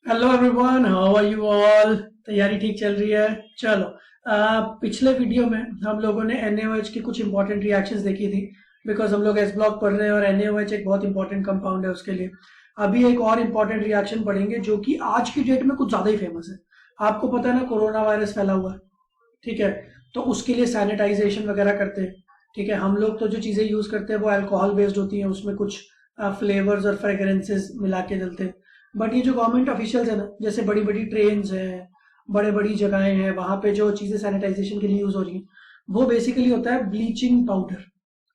Hello everyone, how are you all. तैयारी ठीक चल रही है? चलो। पिछले वीडियो में हम लोगों ने NaOH की कुछ इंपॉर्टेंट रिएक्शंस देखी थी, बिकॉज हम लोग एस ब्लॉक पढ़ रहे हैं और NaOH एक बहुत इंपॉर्टेंट कंपाउंड है उसके लिए। अभी एक और इंपॉर्टेंट रिएक्शन पढ़ेंगे जो कि आज की डेट में कुछ ज्यादा ही फेमस है। आपको पता है ना, कोरोना वायरस फैला हुआ है, ठीक है? तो उसके लिए सैनिटाइजेशन वगैरह करते हैं, ठीक है? हम लोग तो जो चीजें यूज करते हैं वो अल्कोहल बेस्ड होती हैं, उसमें कुछ फ्लेवर्स और फ्रेग्रेंसेस मिला के डलते हैं। बट ये जो गवर्नमेंट ऑफिशियल्स है ना, जैसे बड़ी बड़ी ट्रेन्स हैं, बड़े बड़ी जगहें हैं, वहां पे जो चीजें सैनिटाइजेशन के लिए यूज हो रही हैं वो बेसिकली होता है ब्लीचिंग पाउडर,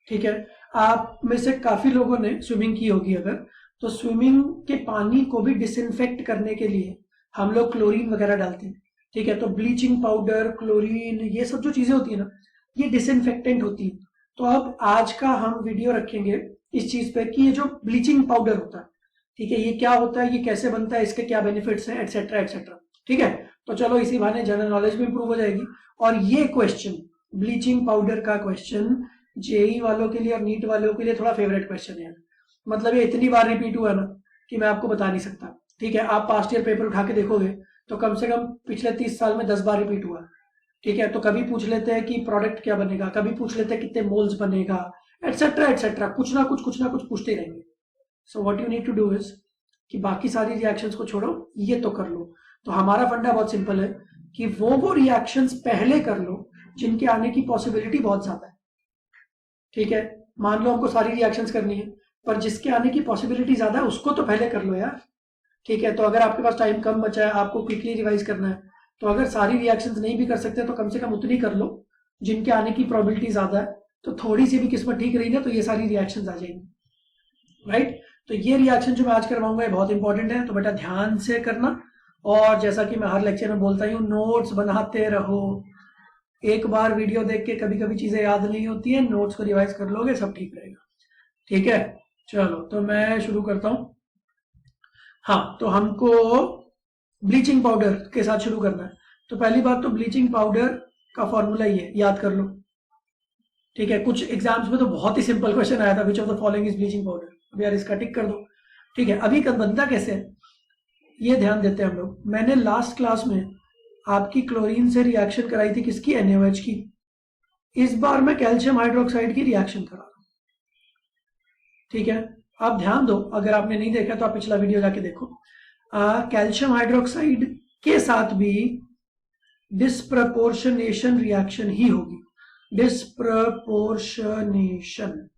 ठीक है? आप में से काफी लोगों ने स्विमिंग की होगी अगर, तो स्विमिंग के पानी को भी डिसइंफेक्ट करने के लिए हम लोग क्लोरीन वगैरह डालते हैं, ठीक है? तो ब्लीचिंग पाउडर, क्लोरीन, ये सब जो चीजें होती है ना, ये डिसइंफेक्टेंट होती है। तो अब आज का हम वीडियो रखेंगे इस चीज पे कि ये जो ब्लीचिंग पाउडर होता है, ठीक है, ये क्या होता है, ये कैसे बनता है, इसके क्या बेनिफिट्स हैं, एटसेट्रा एटसेट्रा, ठीक है? तो चलो, इसी बहाने जनरल नॉलेज भी इंप्रूव हो जाएगी। और ये क्वेश्चन, ब्लीचिंग पाउडर का क्वेश्चन, जेई वालों के लिए और नीट वालों के लिए थोड़ा फेवरेट क्वेश्चन है। मतलब ये इतनी बार रिपीट हुआ ना कि मैं आपको बता नहीं सकता, ठीक है? आप पास्ट ईयर पेपर उठा के देखोगे तो कम से कम पिछले 30 साल में 10 बार रिपीट हुआ, ठीक है? तो कभी पूछ लेते हैं कि प्रोडक्ट क्या बनेगा, कभी पूछ लेते हैं कितने मोल्स बनेगा, एटसेट्रा एटसेट्रा, कुछ ना कुछ पूछते ही रहेंगे। So what you need to do is कि बाकी सारी रिएक्शंस को छोड़ो, ये तो कर लो। तो हमारा फंडा बहुत सिंपल है कि वो रिएक्शंस पहले कर लो जिनके आने की पॉसिबिलिटी बहुत ज्यादा है, ठीक है? मान लो हमको सारी रिएक्शंस करनी है, पर जिसके आने की पॉसिबिलिटी ज्यादा है उसको तो पहले कर लो यार, ठीक है? तो अगर आपके पास टाइम कम बचा है, आपको क्विकली रिवाइज करना है, तो अगर सारी रिएक्शंस नहीं भी कर सकते तो कम से कम उतनी कर लो जिनके आने की प्रोबेबिलिटी ज्यादा है। तो थोड़ी सी भी किस्मत ठीक रही ना तो ये सारी रिएक्शंस आ जाएंगी, राइट? तो ये रिएक्शन जो मैं आज करवाऊंगा ये बहुत इंपॉर्टेंट है, तो बेटा ध्यान से करना। और जैसा कि मैं हर लेक्चर में बोलता हूँ, नोट्स बनाते रहो। एक बार वीडियो देख के कभी कभी चीजें याद नहीं होती है, नोट्स को रिवाइज कर लोगे, सब ठीक रहेगा, ठीक है? चलो, तो मैं शुरू करता हूँ। हाँ, तो हमको ब्लीचिंग पाउडर के साथ शुरू करना है। तो पहली बात तो ब्लीचिंग पाउडर का फॉर्मूला ये याद कर लो, ठीक है? कुछ एग्जाम्स में तो बहुत ही सिंपल क्वेश्चन आया था, which of the following is bleaching powder. अब यार इसका टिक कर दो, ठीक है? अभी बनता कैसे है ये ध्यान देते हैं हम लोग। मैंने लास्ट क्लास में आपकी क्लोरीन से रिएक्शन कराई थी, किसकी? NaOH की। इस बार मैं कैल्शियम हाइड्रोक्साइड की रिएक्शन करा रहा हूं, ठीक है? आप ध्यान दो, अगर आपने नहीं देखा तो आप पिछला वीडियो जाके देखो। कैल्शियम हाइड्रोक्साइड के साथ भी डिस्प्रपोर्शनेशन रिएक्शन ही होगी, डिस्प्रपोर्शनेशन,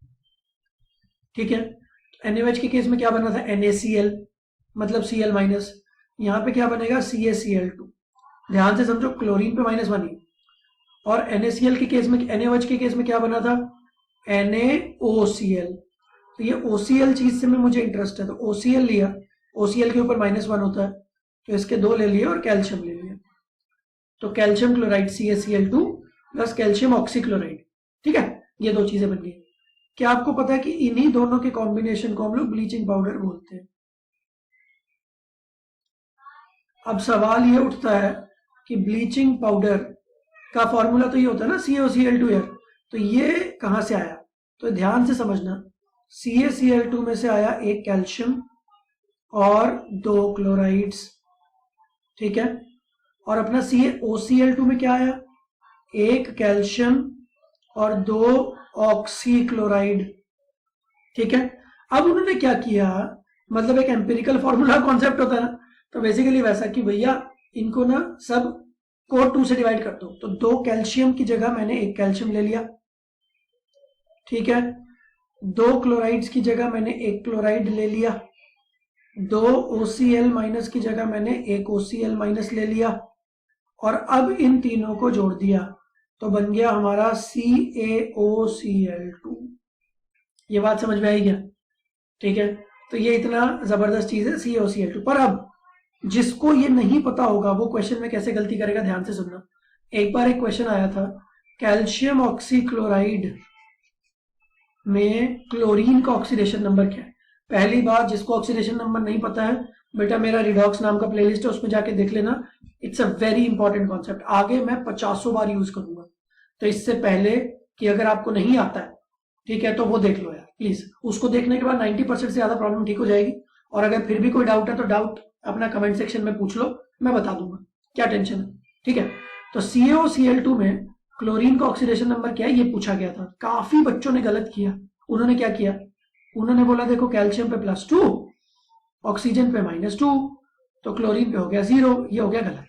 ठीक है? NaOH के केस में क्या बना था? NaCl, मतलब Cl माइनस। यहां पे क्या बनेगा? CaCl2। ध्यान से समझो, क्लोरीन पे माइनस बनी। और NaCl के केस में, NaOH के केस में क्या बना था? NaOCl। तो ये OCl चीज से में मुझे इंटरेस्ट है, तो OCl लिया, OCl के ऊपर -1 होता है, तो इसके 2 ले लिए और कैल्शियम ले लिया। तो calcium chloride CaCl2 plus calcium oxychloride, ठीक है? ये 2 चीजें बन गई। क्या आपको पता है कि इन्हीं दोनों के कॉम्बिनेशन को हम लोग ब्लीचिंग पाउडर बोलते हैं? अब सवाल ये उठता है कि ब्लीचिंग पाउडर का फॉर्मूला तो ये होता है ना, CaCl2 यार, तो ये कहां से आया? तो ध्यान से समझना, CaCl2 में से आया एक कैल्शियम और 2 क्लोराइड्स, ठीक है? और अपना CaOCl2 में क्या आया? एक कैल्शियम और 2 ऑक्सीक्लोराइड, ठीक है? अब उन्होंने क्या किया, मतलब एक एम्पिरिकल फॉर्मूला कॉन्सेप्ट होता है ना, तो बेसिकली वैसा कि भैया इनको ना सब को 2 से डिवाइड कर दो। तो 2 कैल्शियम की जगह मैंने एक कैल्शियम ले लिया, ठीक है? 2 क्लोराइड्स की जगह मैंने एक क्लोराइड ले लिया, 2 OCl माइनस की जगह मैंने एक OCl माइनस ले लिया, और अब इन तीनों को जोड़ दिया तो बन गया हमारा CaOCl2। ये बात समझ में आई क्या? ठीक है? तो ये इतना जबरदस्त चीज है CaOCl2। पर अब जिसको ये नहीं पता होगा वो क्वेश्चन में कैसे गलती करेगा, ध्यान से सुनना। एक बार एक क्वेश्चन आया था, कैल्शियम ऑक्सीक्लोराइड में क्लोरीन का ऑक्सीडेशन नंबर क्या है? पहली बात, जिसको ऑक्सीडेशन नंबर नहीं पता है, बेटा मेरा रिडॉक्स नाम का प्लेलिस्ट है, उसमें जाके देख लेना। It's a very important concept, आगे मैं 50 बार यूज करूंगा। तो इससे पहले कि अगर आपको नहीं आता है, ठीक है, तो वो देख लो यार प्लीज। उसको देखने के बाद 90% से ज्यादा प्रॉब्लम ठीक हो जाएगी। और अगर फिर भी कोई डाउट है तो डाउट अपना कमेंट सेक्शन में पूछ लो, मैं बता दूंगा, क्या टेंशन है। ठीक है, तो CaOCl2 में क्लोरीन का ऑक्सीडेशन नंबर क्या है ये पूछा गया था। काफी बच्चों ने गलत किया। उन्होंने क्या किया, उन्होंने बोला देखो कैल्शियम पे +2, ऑक्सीजन पे -2, तो क्लोरीन पे हो गया 0। ये हो गया गलत।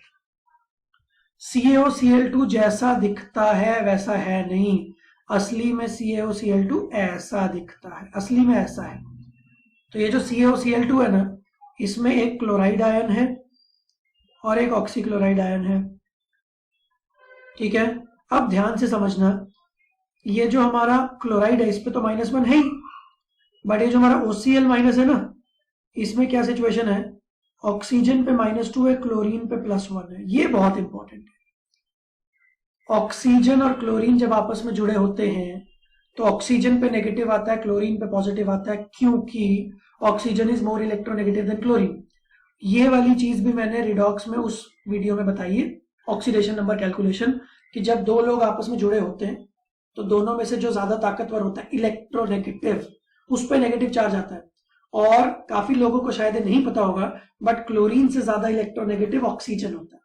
CaOCl2 जैसा दिखता है वैसा है नहीं, असली में CaOCl2 ऐसा दिखता है, असली में ऐसा है। तो ये जो CaOCl2 है ना, इसमें एक क्लोराइड आयन है और एक ऑक्सीक्लोराइड आयन है। ठीक है, अब ध्यान से समझना, ये जो हमारा क्लोराइड है इस पे तो -1 है ही, बट ये जो हमारा OCl- है ना, इसमें क्या सिचुएशन है, ऑक्सीजन पे -2 है, क्लोरीन पे +1 है। ये बहुत इंपॉर्टेंट है। ऑक्सीजन और क्लोरीन जब आपस में जुड़े होते हैं तो ऑक्सीजन पे नेगेटिव आता है, क्लोरीन पे पॉजिटिव आता है, क्योंकि oxygen is more electronegative than chlorine. ये वाली चीज भी मैंने रिडॉक्स में उस वीडियो में बताई है, ऑक्सीडेशन नंबर कैलकुलेशन, कि जब दो लोग आपस में जुड़े होते हैं तो दोनों में से जो ज्यादा ताकतवर होता है इलेक्ट्रोनेगेटिव, उस पर नेगेटिव चार्ज आता है। और काफी लोगों को शायद नहीं पता होगा, बट क्लोरीन से ज्यादा इलेक्ट्रोनेगेटिव ऑक्सीजन होता है।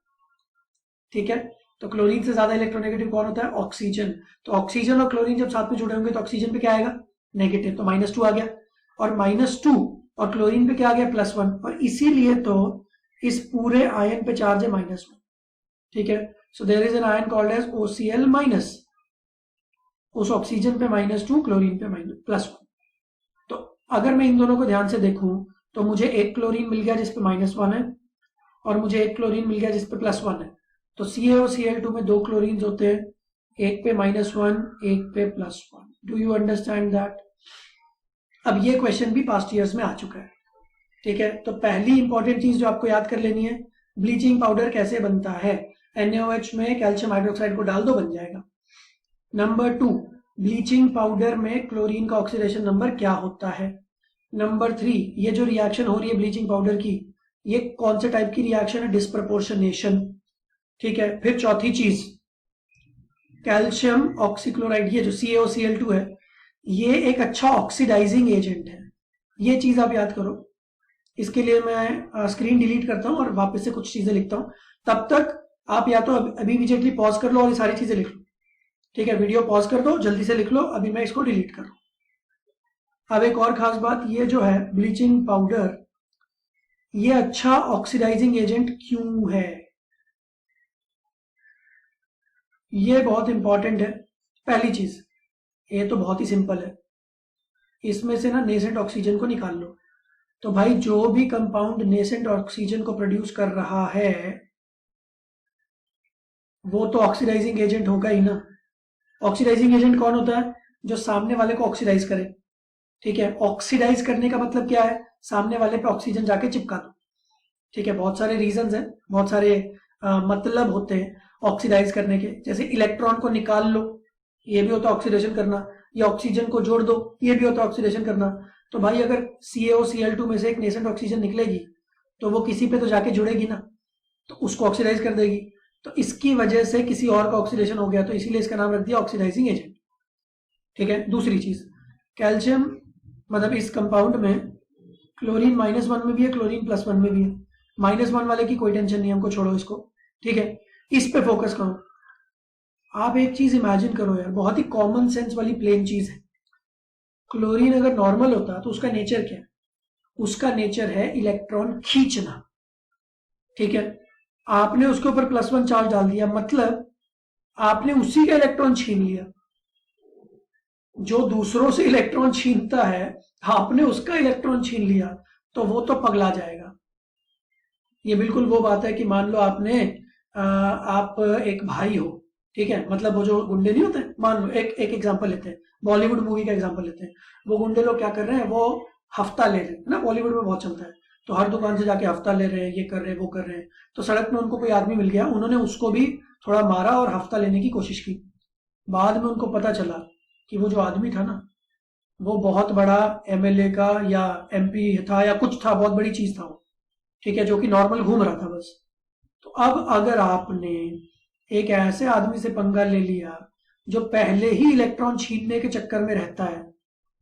ठीक है, तो क्लोरीन से ज्यादा इलेक्ट्रोनेगेटिव कौन होता है, ऑक्सीजन। तो ऑक्सीजन और क्लोरीन जब साथ में जुड़े होंगे तो ऑक्सीजन पे क्या आएगा, नेगेटिव, तो -2 आ गया, और -2 और क्लोरीन पे क्या आ गया, +1, और इसीलिए तो इस पूरे आयन पे चार्ज है -1। ठीक है, so there is an ion called as OCl-, उस ऑक्सीजन पे -2, क्लोरीन पे +1। तो अगर मैं इन दोनों को ध्यान से देखूं तो मुझे एक क्लोरीन मिल गया जिसपे -1 है, और मुझे एक क्लोरीन मिल गया जिसपे +1 है। तो CaOCl2 में 2 क्लोरीन होते हैं, एक पे -1, एक पे +1। Do you understand that? अब ये क्वेश्चन भी पास्ट ईयर्स में आ चुका है। ठीक है, तो पहली इंपॉर्टेंट चीज जो आपको याद कर लेनी है, ब्लीचिंग पाउडर कैसे बनता है। NaOH में कैल्शियम हाइड्रोक्साइड को डाल दो, बन जाएगा। नंबर 2, ब्लीचिंग पाउडर में क्लोरीन का ऑक्सीडेशन नंबर क्या होता है। नंबर 3, ये जो रिएक्शन हो रही है ब्लीचिंग पाउडर की, ये कौन से टाइप की रिएक्शन है, डिस्प्रपोर्शनेशन। ठीक है, फिर चौथी चीज, कैल्शियम ऑक्सीक्लोराइड, ये जो CaOCl2 है, ये एक अच्छा ऑक्सीडाइजिंग एजेंट है। ये चीज आप याद करो। इसके लिए मैं स्क्रीन डिलीट करता हूं और वापस से कुछ चीजें लिखता हूं, तब तक आप या तो अभी इमीडिएटली पॉज कर लो और ये सारी चीजें लिख लो। ठीक है, वीडियो पॉज कर दो, जल्दी से लिख लो, अभी मैं इसको डिलीट कर रहा हूं। अब एक और खास बात, ये जो है ब्लीचिंग पाउडर, ये अच्छा ऑक्सीडाइजिंग एजेंट क्यों है, ये बहुत इंपॉर्टेंट है। पहली चीज, ये तो बहुत ही सिंपल है, इसमें से ना नेसेंट ऑक्सीजन को निकाल लो। तो भाई जो भी कंपाउंड नेसेंट ऑक्सीजन को प्रोड्यूस कर रहा है वो तो ऑक्सीडाइजिंग एजेंट होगा ही ना। ऑक्सीडाइजिंग एजेंट कौन होता है, जो सामने वाले को ऑक्सीडाइज करे। ठीक है, ऑक्सीडाइज करने का मतलब क्या है, सामने वाले पे ऑक्सीजन जाके चिपका दो। ठीक है, बहुत सारे रीजंस हैं, बहुत सारे मतलब होते हैं ऑक्सीडाइज करने के, जैसे इलेक्ट्रॉन को निकाल लो, ये भी होता है ऑक्सीडेशन करना, या ऑक्सीजन को जोड़ दो, ये भी होता है ऑक्सीडेशन करना। तो भाई अगर CaOCl2 में से एक नेसेंट ऑक्सीजन निकलेगी तो वो किसी पे तो जाके जुड़ेगी ना, तो उसको ऑक्सीडाइज कर देगी। तो इसकी वजह से किसी और का ऑक्सीडेशन हो गया, तो इसीलिए इसका नाम रख दिया ऑक्सीडाइजिंग एजेंट। ठीक है, दूसरी चीज, कैल्शियम मतलब इस कंपाउंड में क्लोरीन -1 में भी है, क्लोरीन +1 में भी है। -1 वाले की कोई टेंशन नहीं, हमको छोड़ो इसको। ठीक है, इस पे फोकस करो। आप एक चीज इमेजिन करो यार, बहुत ही कॉमन सेंस वाली प्लेन चीज है। क्लोरीन अगर नॉर्मल होता तो उसका नेचर क्या है, उसका नेचर है इलेक्ट्रॉन खींचना। ठीक है, आपने उसके ऊपर +1 चार्ज डाल दिया, मतलब आपने उसी का इलेक्ट्रॉन छीन लिया। जो दूसरों से इलेक्ट्रॉन छीनता है, आपने उसका इलेक्ट्रॉन छीन लिया, तो वो तो पगला जाएगा। ये बिल्कुल वो बात है कि मान लो आप एक भाई हो, ठीक है, मतलब वो जो गुंडे नहीं होते, मान लो एक एग्जांपल लेते हैं, बॉलीवुड मूवी का एग्जांपल लेते हैं। वो गुंडे लोग क्या कर रहे हैं, वो हफ्ता ले रहे हैं ना, बॉलीवुड में बहुत चलता है, तो हर दुकान से जाके हफ्ता ले रहे हैं, ये कर रहे हैं, वो कर रहे हैं। तो सड़क में उनको कोई आदमी मिल गया, उन्होंने उसको भी थोड़ा मारा और हफ्ता लेने की कोशिश की। बाद में उनको पता चला कि वो जो आदमी था ना, वो बहुत बड़ा MLA का या MP था या कुछ था, बहुत बड़ी चीज था वो। ठीक है, जो कि नॉर्मल घूम रहा था बस। तो अब अगर आपने एक ऐसे आदमी से पंगा ले लिया जो पहले ही इलेक्ट्रॉन छीनने के चक्कर में रहता है,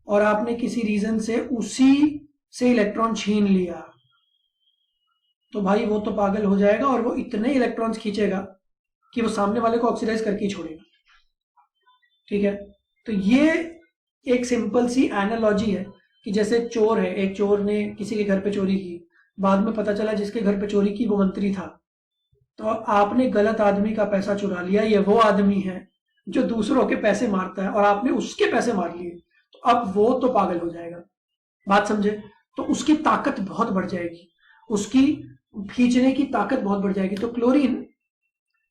और आपने किसी रीजन से उसी से इलेक्ट्रॉन छीन लिया, तो भाई वो तो पागल हो जाएगा और वो इतने इलेक्ट्रॉन्स खींचेगा कि वो सामने वाले को ऑक्सीडाइज करके ही छोड़ेगा। ठीक है, तो ये एक सिंपल सी एनालॉजी है कि जैसे चोर है, एक चोर ने किसी के घर पे चोरी की, बाद में पता चला जिसके घर पे चोरी की वो मंत्री था, तो आपने गलत आदमी का पैसा चुरा लिया। ये वो आदमी है जो दूसरों के पैसे मारता है और आपने उसके पैसे मार लिए, तो अब वो तो पागल हो जाएगा। बात समझे? तो उसकी ताकत बहुत बढ़ जाएगी, उसकी खींचने की ताकत बहुत बढ़ जाएगी। तो क्लोरीन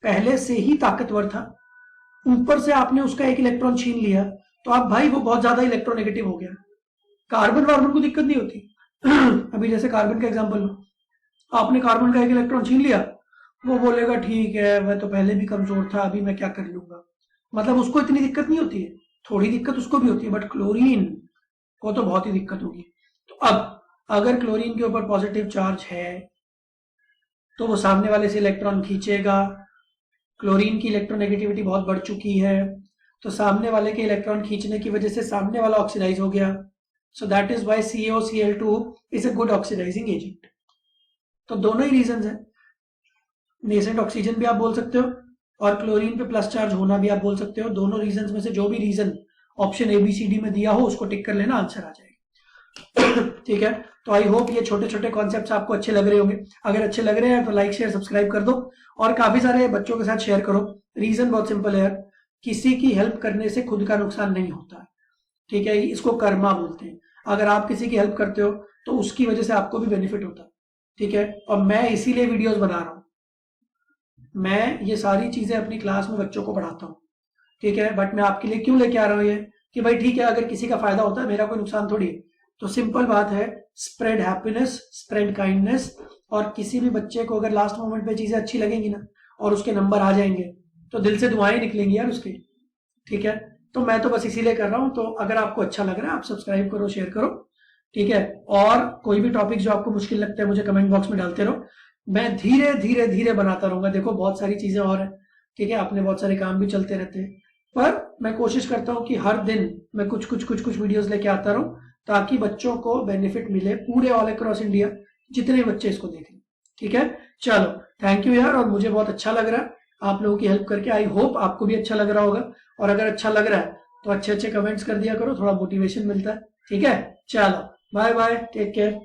पहले से ही ताकतवर था, ऊपर से आपने उसका एक इलेक्ट्रॉन छीन लिया, तो अब भाई वो बहुत ज्यादा इलेक्ट्रोनेगेटिव हो गया। कार्बन वार्बन को दिक्कत नहीं होती। अभी जैसे कार्बन का एग्जांपल लो, आपने कार्बन का एक इलेक्ट्रॉन छीन लिया, वो बोलेगा ठीक है मैं तो पहले भी कमजोर था, अभी मैं क्या कर लूंगा। मतलब उसको इतनी दिक्कत नहीं होती है, थोड़ी दिक्कत उसको भी होती है, बट क्लोरीन को तो बहुत ही दिक्कत होगी। तो अब अगर क्लोरीन के ऊपर पॉजिटिव चार्ज है तो वो सामने वाले से इलेक्ट्रॉन खींचेगा। क्लोरीन की इलेक्ट्रोनेगेटिविटी बहुत बढ़ चुकी है, तो सामने वाले के इलेक्ट्रॉन खींचने की वजह से सामने वाला ऑक्सीडाइज हो गया। So that is why CaOCl2 is a good oxidising agent. तो दोनों ही रीजन है, नेसेंट ऑक्सीजन भी आप बोल सकते हो और क्लोरीन पे प्लस चार्ज होना भी आप बोल सकते हो। दोनों रीजन में से जो भी रीजन ऑप्शन ABCD में दिया हो उसको टिक कर लेना, आंसर आ जाएगा। ठीक है, तो आई होप ये छोटे छोटे कॉन्सेप्ट्स आपको अच्छे लग रहे होंगे। अगर अच्छे लग रहे हैं तो लाइक शेयर सब्सक्राइब कर दो और काफी सारे बच्चों के साथ शेयर करो। रीजन बहुत सिंपल है यार, किसी की हेल्प करने से खुद का नुकसान नहीं होता है। ठीक है, इसको कर्मा बोलते हैं। अगर आप किसी की हेल्प करते हो तो उसकी वजह से आपको भी बेनिफिट होता है। ठीक है, और मैं इसीलिए वीडियोस बना रहा हूँ, मैं ये सारी चीजें अपनी क्लास में बच्चों को पढ़ाता हूँ। ठीक है, बट मैं आपके लिए क्यों लेके आ रहा हूँ ये कि भाई ठीक है अगर किसी का फायदा होता है, मेरा कोई नुकसान थोड़ी है। तो सिंपल बात है, स्प्रेड हैप्पीनेस, स्प्रेड काइंडनेस। और किसी भी बच्चे को अगर लास्ट मोमेंट पे चीजें अच्छी लगेंगी ना और उसके नंबर आ जाएंगे तो दिल से दुआएं निकलेंगी यार उसकी। ठीक है, तो मैं तो बस इसीलिए कर रहा हूँ। तो अगर आपको अच्छा लग रहा है आप सब्सक्राइब करो, शेयर करो। ठीक है, और कोई भी टॉपिक जो आपको मुश्किल लगता है मुझे कमेंट बॉक्स में डालते रहो, मैं धीरे धीरे धीरे बनाता रहूंगा। देखो बहुत सारी चीजें और है, ठीक है, अपने बहुत सारे काम भी चलते रहते हैं, पर मैं कोशिश करता हूँ कि हर दिन मैं कुछ कुछ कुछ कुछ वीडियोस लेके आता रहूं ताकि बच्चों को बेनिफिट मिले, पूरे ऑल अक्रॉस इंडिया जितने बच्चे इसको देख रहे। ठीक है, चलो थैंक यू यार, और मुझे बहुत अच्छा लग रहा है आप लोगों की हेल्प करके। आई होप आपको भी अच्छा लग रहा होगा, और अगर अच्छा लग रहा है तो अच्छे अच्छे कमेंट्स कर दिया करो, थोड़ा मोटिवेशन मिलता है। ठीक है, चलो बाय बाय, टेक केयर।